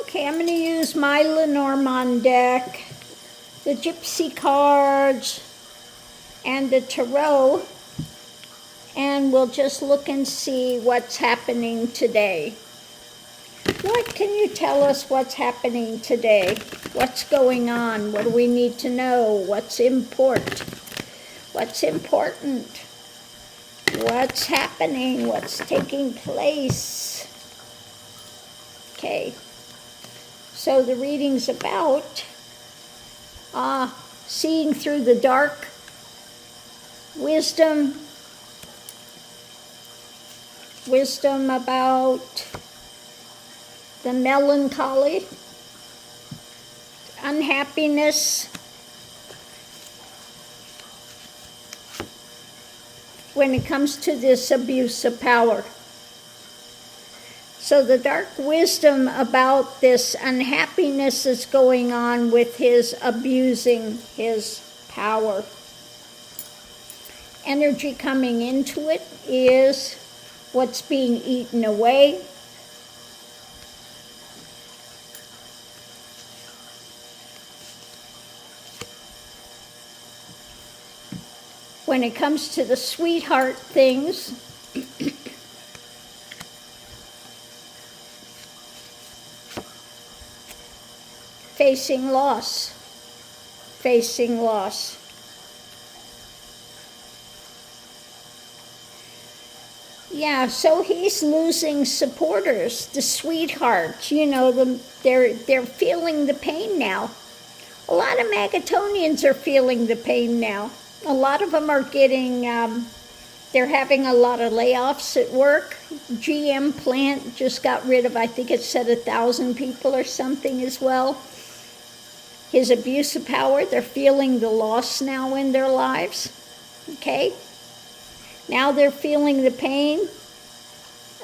Okay, I'm going to use my Lenormand deck, the Gypsy cards, and the Tarot, and we'll just look and see what's happening today. What can you tell us what's happening today? What's going on? What do we need to know? What's important? What's important? What's happening? What's taking place? Okay. So the reading's about seeing through the dark, wisdom about the melancholy, unhappiness, when it comes to this abuse of power. So the dark wisdom about this unhappiness that's going on with his abusing his power. Energy coming into it is what's being eaten away. When it comes to the sweetheart things, facing loss. Yeah, so he's losing supporters, the sweethearts, you know, they're feeling the pain now. A lot of Magatonians are feeling the pain now. A lot of them are getting, they're having a lot of layoffs at work. GM plant just got rid of, I think it said 1,000 people or something as well. His abuse of power, they're feeling the loss now in their lives, okay? Now they're feeling the pain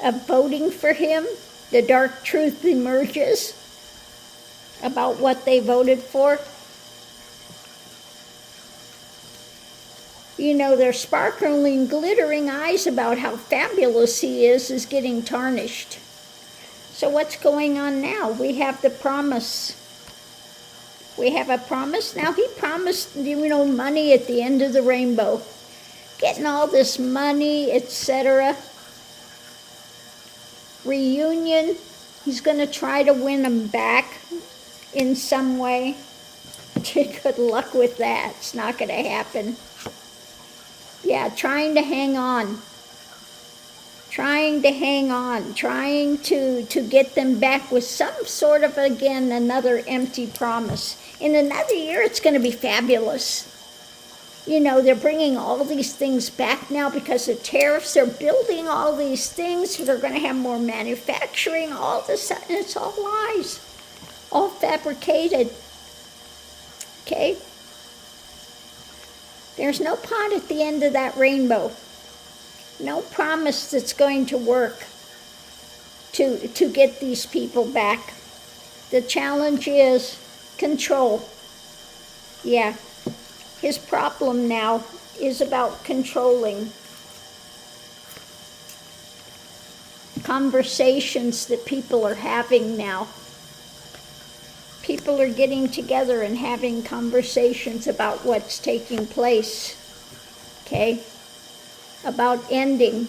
of voting for him. The dark truth emerges about what they voted for. You know, their sparkling, glittering eyes about how fabulous he is getting tarnished. So what's going on now? We have the promise. We have a promise. Now he promised, you know, money at the end of the rainbow. Getting all this money, etc. Reunion. He's going to try to win them back in some way. Good luck with that. It's not going to happen. Yeah, trying to hang on. Trying to get them back with some sort of, again, another empty promise. In another year, it's going to be fabulous. You know, they're bringing all these things back now because of tariffs. They're building all these things. They're going to have more manufacturing. All of a sudden, it's all lies. All fabricated. Okay? There's no pot at the end of that rainbow. No promise that's going to work to get these people back. The challenge is control. Yeah. His problem now is about controlling conversations that people are having now. People are getting together and having conversations about what's taking place, okay? About endings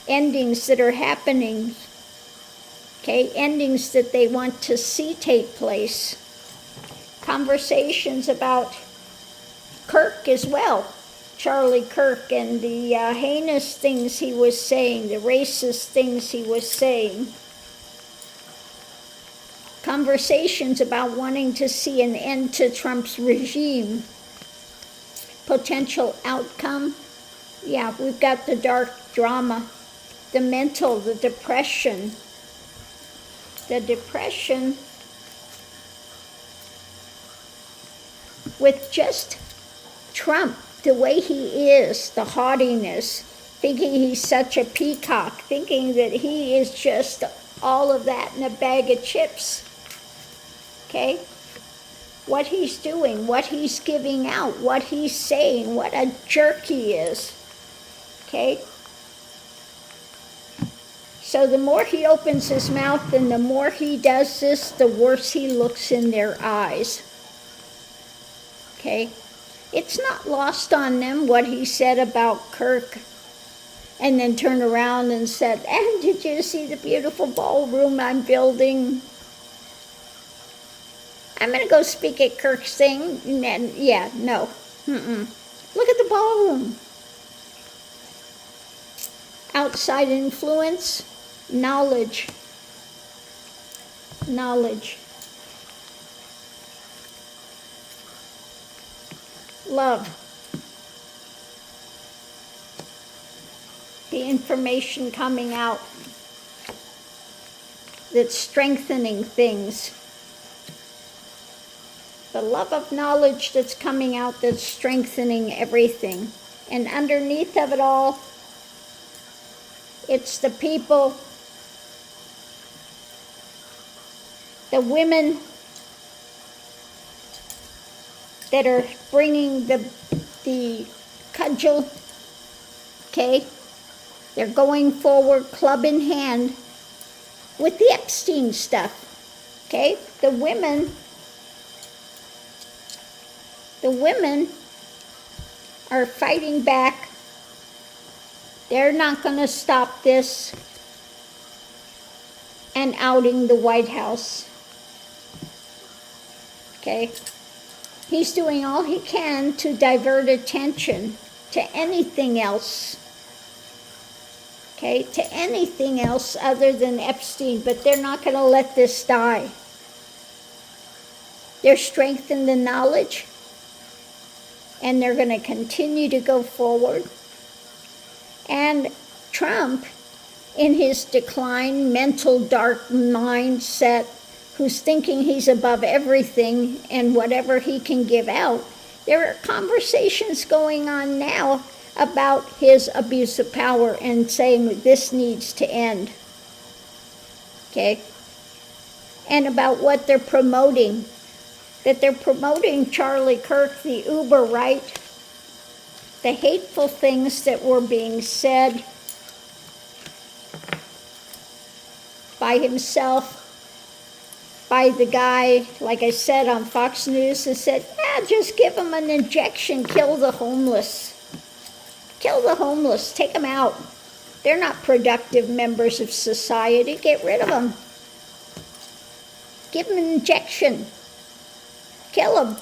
that are happening, okay? Endings that they want to see take place. Conversations about Kirk as well, Charlie Kirk, and the heinous things he was saying, the racist things he was saying. Conversations about wanting to see an end to Trump's regime. Potential outcome. Yeah, we've got the dark drama, the mental, the depression. The depression with just Trump, the way he is, the haughtiness, thinking he's such a peacock, thinking that he is just all of that in a bag of chips. Okay? What he's doing, what he's giving out, what he's saying, what a jerk he is. Okay? So the more he opens his mouth and the more he does this, the worse he looks in their eyes. Okay? It's not lost on them what he said about Kirk, and then turned around and said, and did you see the beautiful ballroom I'm building? I'm going to go speak at Kirk's thing. And then, yeah, no. Look at the ballroom. Outside influence, knowledge. Knowledge. Love. The information coming out that's strengthening things. The love of knowledge that's coming out that's strengthening everything. And underneath of it all, it's the people, the women that are bringing the cudgel, okay? They're going forward, club in hand, with the Epstein stuff, okay? The women are fighting back. They're not going to stop this and outing the White House. Okay? He's doing all he can to divert attention to anything else. Okay? To anything else other than Epstein, but they're not going to let this die. They're strengthening the knowledge, and they're going to continue to go forward. And Trump, in his decline, mental dark mindset, who's thinking he's above everything and whatever he can give out, there are conversations going on now about his abuse of power and saying this needs to end. Okay? And about what they're promoting. That they're promoting Charlie Kirk, the Uber right, the hateful things that were being said by himself, by the guy, like I said on Fox News, that said, just give them an injection, kill the homeless. Kill the homeless, take them out. They're not productive members of society, get rid of them. Give them an injection. Kill them.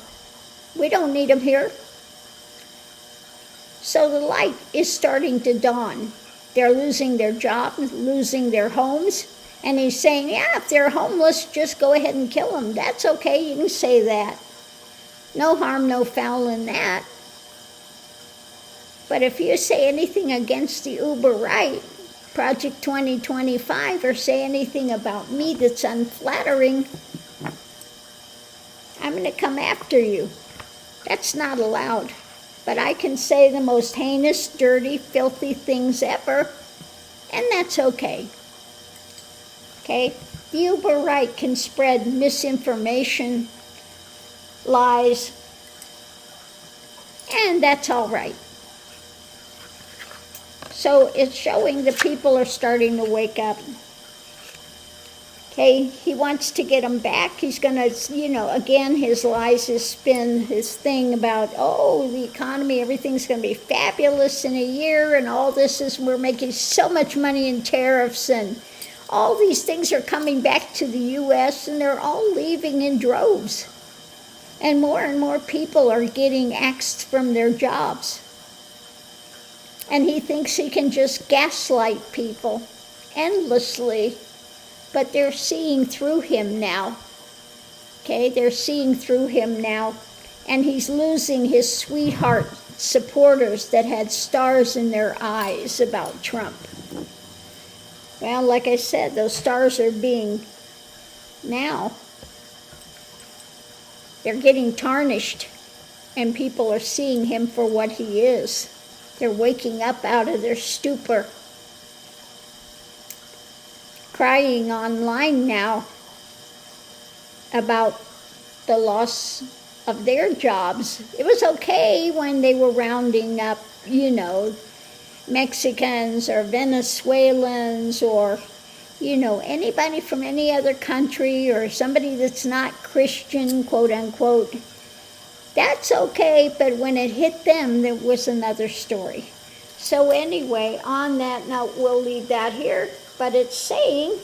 We don't need them here. So the light is starting to dawn. They're losing their jobs, losing their homes. And he's saying, if they're homeless, just go ahead and kill them. That's okay, you can say that. No harm, no foul in that. But if you say anything against the Uber right, Project 2025, or say anything about me that's unflattering, I'm going to come after you. That's not allowed. But I can say the most heinous, dirty, filthy things ever, and that's okay. Okay? The Uber right can spread misinformation, lies, and that's all right. So it's showing the people are starting to wake up. Okay, he wants to get them back. He's going to, again, his lies, his spin, his thing about, the economy, everything's going to be fabulous in a year, and all this is, we're making so much money in tariffs, and all these things are coming back to the U.S., and they're all leaving in droves. And more people are getting axed from their jobs. And he thinks he can just gaslight people endlessly. But they're seeing through him now. Okay, they're seeing through him now. And he's losing his sweetheart supporters that had stars in their eyes about Trump. Well, like I said, those stars are being now, they're getting tarnished. And people are seeing him for what he is. They're waking up out of their stupor. Crying online now about the loss of their jobs. It was okay when they were rounding up, Mexicans or Venezuelans or you know, anybody from any other country or somebody that's not Christian, quote unquote, that's okay, but when it hit them, there was another story. So anyway, on that note, we'll leave that here, but it's saying,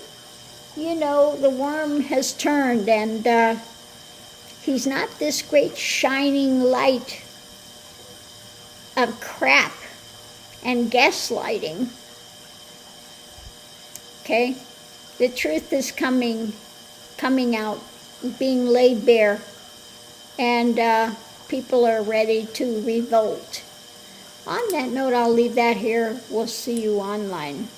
you know, the worm has turned, and he's not this great shining light of crap and gaslighting. Okay? The truth is coming out, being laid bare, and people are ready to revolt. On that note, I'll leave that here. We'll see you online.